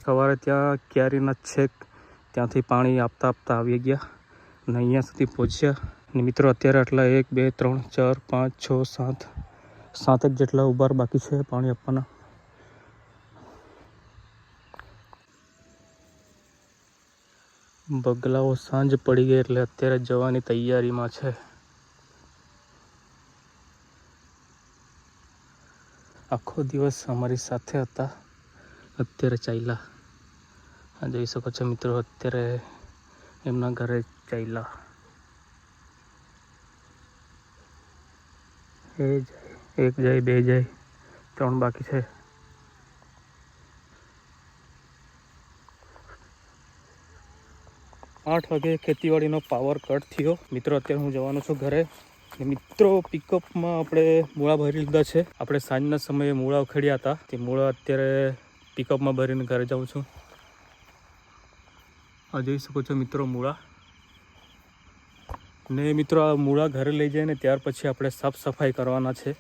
સવારે ત્યાં ક્યારીના છેક ત્યાંથી પાણી આપતા આવી ગયા અને અહીંયા સુધી પહોંચ્યા. અને મિત્રો અત્યારે આટલા 1 2 3 4 5 6 7 જ જેટલા ઉબાર બાકી છે પાણી આપવાના. બગલાઓ સાંજ પડી ગઈ એટલે અત્યારે જવાની તૈયારીમાં છે. આખો દિવસ અમારી સાથે હતા, અત્યારે ચાલ્યા. આ જોઈ શકો છો મિત્રો, અત્યારે એમના ઘરે ચાલ્યા. એક જાય, 2 જાય, 3 બાકી છે. આઠ વાગે ખેતીવાડીનો પાવર કટ થયો. મિત્રો અત્યારે હું જવાનો છું ઘરે. મિત્રો પિકઅપમાં આપણે મૂળા ભરી લીધા છે. આપણે સાંજના સમયે મૂળા ઉખેડ્યા હતા, તે મૂળા અત્યારે પિકઅપમાં ભરીને ઘરે જાઉં છું. આ જોઈ શકો છો મિત્રો મૂળા. ને મિત્રો આ મૂળા ઘરે લઈ જઈને ત્યાર પછી આપણે સાફ સફાઈ કરવાના છે.